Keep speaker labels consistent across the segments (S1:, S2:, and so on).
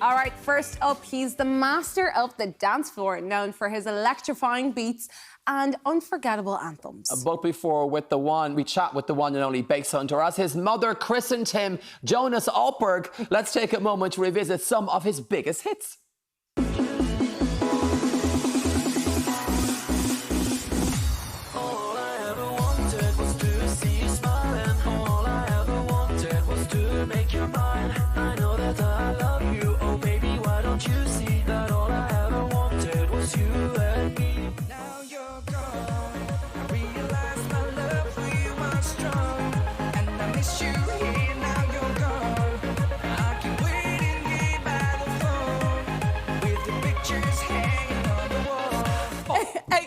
S1: All right, first up, he's the master of the dance floor, known for his electrifying beats and unforgettable anthems.
S2: But before we chat with the one and only Basshunter, as his mother christened him, Jonas Alberg. Let's take a moment to revisit some of his biggest hits.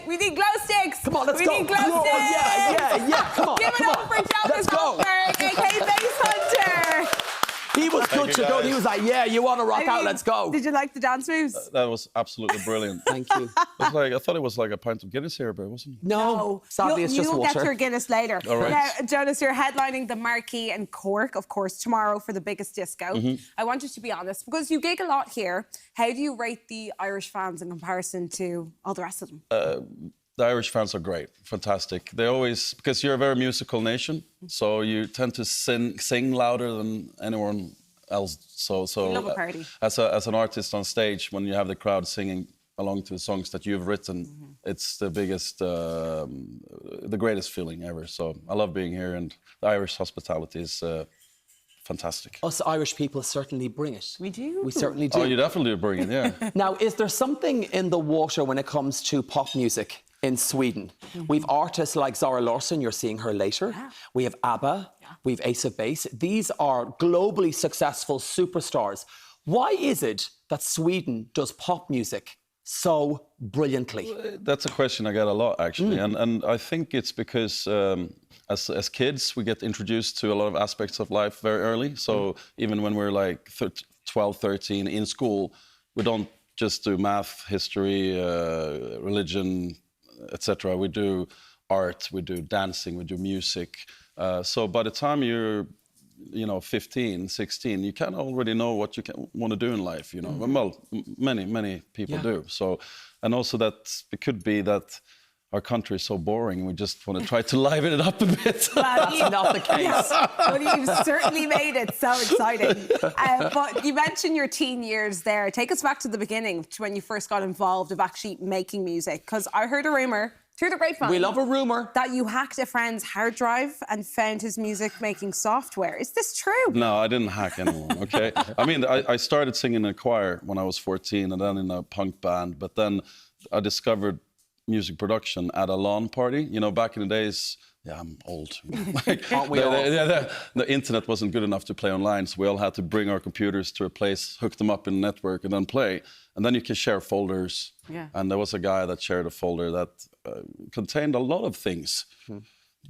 S1: We need glow sticks.
S2: Come on, let's
S1: we
S2: go.
S1: We need glow sticks.
S2: Yeah. Come on.
S1: Give it up for Jonas Alberg, aka Basshunter.
S2: He was good to go. He was like, yeah, you want to rock out, let's go.
S1: Did you like the dance moves?
S3: That was absolutely brilliant.
S2: Thank you.
S3: I thought it was like a pint of Guinness here, but it wasn't.
S2: No, sadly it's just water.
S1: You'll get your Guinness later.
S3: All right.
S1: Now, Jonas, you're headlining the Marquee in Cork, of course, tomorrow for the biggest disco. I want you to be honest, because you gig a lot here. How do you rate the Irish fans in comparison to all the rest of them?
S3: The Irish fans are great, fantastic. They always, because you're a very musical nation, so you tend to sing louder than anyone else. So
S1: you love a party.
S3: As an artist on stage, when you have the crowd singing along to the songs that you've written, it's the biggest, the greatest feeling ever. So I love being here, and the Irish hospitality is fantastic.
S2: Us Irish people certainly bring it.
S1: We do.
S2: We certainly do.
S3: Oh, you definitely bring it, yeah.
S2: Now, is there something in the water when it comes to pop music in Sweden? We've artists like Zara Larsson, you're seeing her later.
S1: Yeah.
S2: We have ABBA, we have Ace of Base. These are globally successful superstars. Why is it that Sweden does pop music so brilliantly?
S3: That's a question I get a lot, actually. And I think it's because as kids, we get introduced to a lot of aspects of life very early. So even when we're like 12, 13 in school, we don't just do math, history, religion, etc. We do art, we do dancing, we do music. So by the time you're 15, 16, you kind of already know what you want to do in life, Well, many people do. So, and also that it could be that our country is so boring and we just want to try to liven it up a bit.
S1: Well,
S2: That's not the case.
S1: But you've certainly made it so exciting. But you mentioned your teen years there. Take us back to the beginning, to when you first got involved of actually making music. Because I heard a rumour, through the grapevine.
S2: We love a rumour.
S1: That you hacked a friend's hard drive and found his music-making software. Is this true?
S3: No, I didn't hack anyone, okay? I mean, I started singing in a choir when I was 14 and then in a punk band. But then I discovered music production at a lawn party. Back in the days, yeah, I'm old.
S2: Aren't we all?
S3: The internet wasn't good enough to play online, so we all had to bring our computers to a place, hook them up in a network, and then play. And then you can share folders. Yeah. And there was a guy that shared a folder that contained a lot of things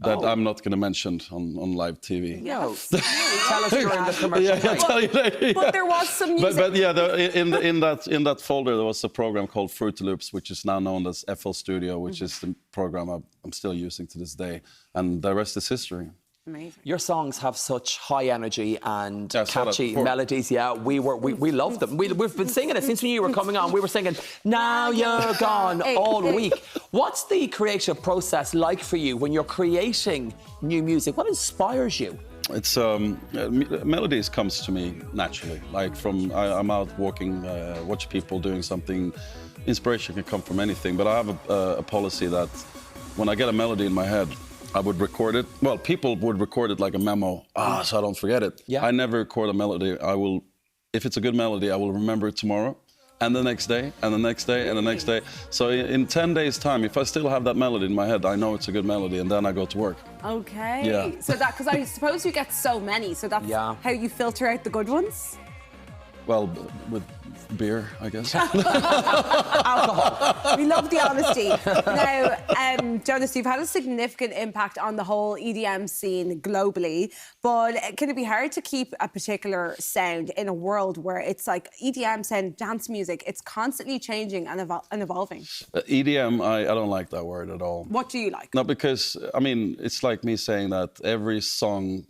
S3: that I'm not going to mention on live TV.
S2: No. Tell us during the commercial break.
S3: I'll tell you later.
S1: But there was some music.
S3: But yeah, in that folder there was a program called Fruity Loops, which is now known as FL Studio, which is the program I'm still using to this day, and the rest is history.
S1: Amazing.
S2: Your songs have such high energy and catchy melodies. Yeah, we love them. We've been singing it since you were coming on. We were singing "Now You're Gone" all week. What's the creative process like for you when you're creating new music? What inspires you?
S3: It's melodies comes to me naturally. Like I'm out walking, watch people doing something. Inspiration can come from anything, but I have a policy that when I get a melody in my head, I would record it. Well, people would record it like a memo, so I don't forget it. Yeah. I never record a melody. If it's a good melody, I will remember it tomorrow, and the next day, and the next day, and the next day. So in 10 days' time, if I still have that melody in my head, I know it's a good melody, and then I go to work.
S1: Okay.
S3: Yeah.
S1: So because I suppose you get so many, so that's how you filter out the good ones?
S3: Well, with beer, I guess.
S1: Alcohol. We love the honesty. Now, Jonas, you've had a significant impact on the whole EDM scene globally, but can it be hard to keep a particular sound in a world where it's like EDM sound, dance music, it's constantly changing and evolving?
S3: EDM, I don't like that word at all.
S1: What do you like?
S3: No, because, I mean, it's like me saying that every song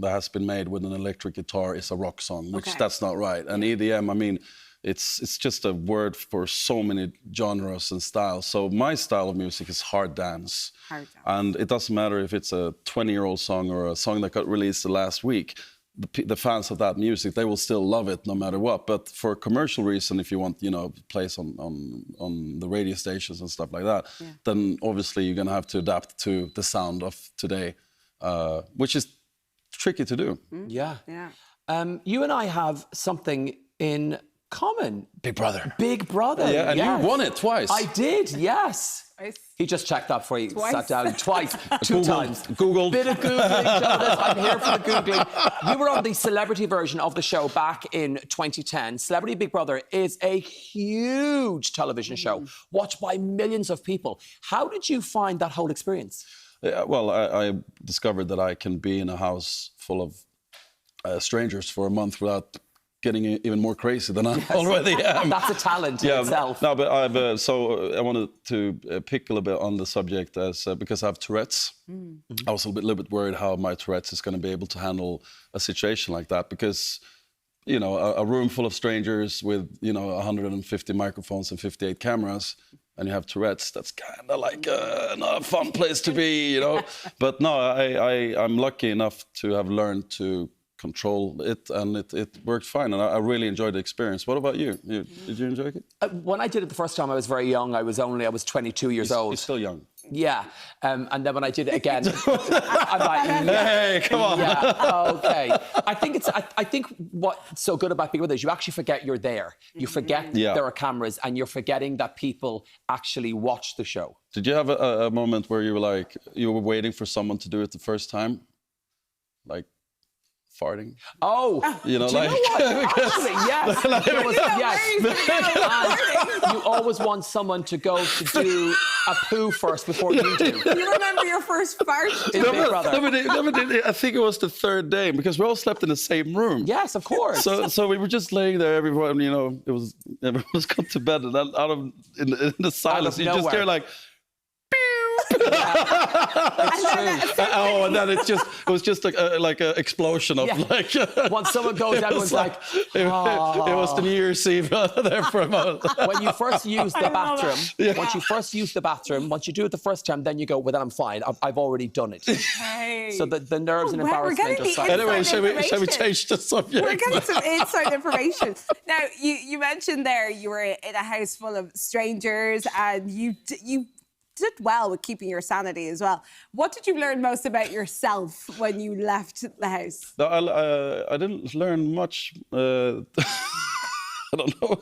S3: that has been made with an electric guitar is a rock song, which that's not right. And EDM, I mean, it's just a word for so many genres and styles. So my style of music is hard dance. And it doesn't matter if it's a 20-year-old song or a song that got released the last week. The fans of that music, they will still love it no matter what. But for a commercial reason, if you want, you know, plays on the radio stations and stuff like that, then obviously you're going to have to adapt to the sound of today, which is tricky to do.
S2: Yeah. You and I have something in common.
S3: Big Brother.
S2: Big Brother.
S3: Yeah, and you won it twice.
S2: I did, yes. He just checked that before he sat down twice, two times.
S3: Googled.
S2: Bit of Googling, Jonas. I'm here for the Googling. You were on the celebrity version of the show back in 2010. Celebrity Big Brother is a huge television show, watched by millions of people. How did you find that whole experience?
S3: Well, I discovered that I can be in a house full of strangers for a month without getting even more crazy than I already am.
S2: That's a talent in itself.
S3: No, but I've so I wanted to pick a little bit on the subject as because I have Tourette's. I was a little bit worried how my Tourette's is going to be able to handle a situation like that because, you know, a room full of strangers with, you know, 150 microphones and 58 cameras, and you have Tourette's, that's kind of like not a fun place to be, you know. But no, I'm lucky enough to have learned to control it, and it worked fine, and I really enjoyed the experience. What about you? Did you enjoy it?
S2: When I did it the first time, I was very young. I was 22 years old.
S3: You're still young.
S2: Yeah, and then when I did it again, I'm like,
S3: hey, come on.
S2: Yeah, okay. I think what's so good about Big Brother is you actually forget you're there. You forget there are cameras, and you're forgetting that people actually watch the show.
S3: Did you have a moment where you were like, you were waiting for someone to do it the first time? Like, farting?
S2: Oh,
S3: you know,
S2: do you know what? Actually, yes. And you always want someone to go to do a poo first before you do.
S1: You remember your first fart?
S2: In Big Brother.
S3: I think it was the third day because we all slept in the same room.
S2: Yes, of course.
S3: So we were just laying there. Everyone, you know, everyone was gone to bed, and then in the silence, you just hear like. And then it was just like an explosion of like.
S2: Once someone goes, everyone's like,
S3: it was the New Year's Eve there for a moment.
S2: When you first use the bathroom, once you do it the first time, then you go, well, then I'm fine. I've already done it.
S1: Okay.
S2: So the nerves and embarrassment are silent.
S3: Anyway, shall we change the subject?
S1: We're getting some inside information. Now, you mentioned there you were in a house full of strangers, and you did well with keeping your sanity as well. What did you learn most about yourself when you left the house?
S3: No, I didn't learn much. I don't know.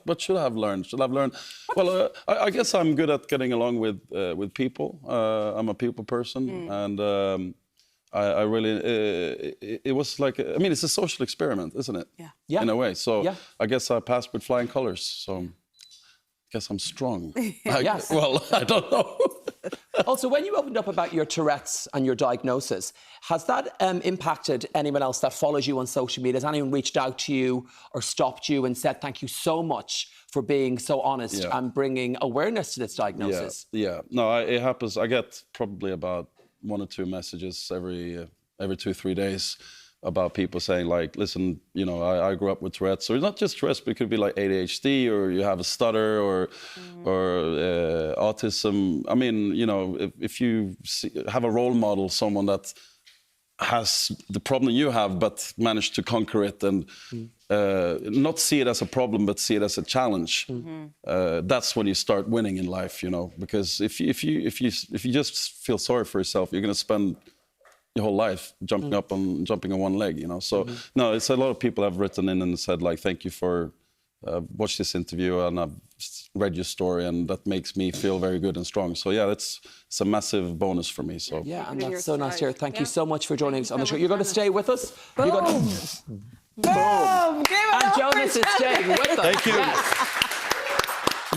S3: What should I have learned? Should I have learned? Well, I guess I'm good at getting along with people. I'm a people person, and I really. It was like, I mean, it's a social experiment, isn't it?
S2: Yeah.
S3: In a way. So I guess I passed with flying colors. So. Guess I'm strong.
S2: Yes.
S3: Well, I don't know.
S2: Also, when you opened up about your Tourette's and your diagnosis, has that impacted anyone else that follows you on social media? Has anyone reached out to you or stopped you and said, thank you so much for being so honest and bringing awareness to this diagnosis?
S3: Yeah. No, it happens. I get probably about 1 or 2 messages every 2-3 days about people saying, like, listen, you know, I grew up with Tourette's. So it's not just Tourette's, but it could be like ADHD, or you have a stutter, or autism. I mean, you know, if you have a role model, someone that has the problem you have, but managed to conquer it and not see it as a problem, but see it as a challenge. That's when you start winning in life, you know, because if you just feel sorry for yourself, you're going to spend your whole life jumping on one leg, you know. So no, it's a lot of people have written in and said, like, thank you for watch this interview, and I've read your story, and that makes me feel very good and strong. So yeah, it's a massive bonus for me. So
S2: yeah, and that's so nice to hear. Thank you so much for joining us on the show. You're going to stay with us.
S1: Boom.
S2: Boom. And Jonas is staying with us.
S3: Thank you.
S2: Yes.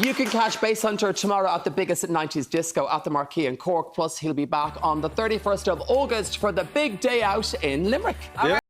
S2: You can catch Basshunter tomorrow at the biggest 90s disco at the Marquee in Cork. Plus, he'll be back on the 31st of August for the big day out in Limerick.
S3: Yeah.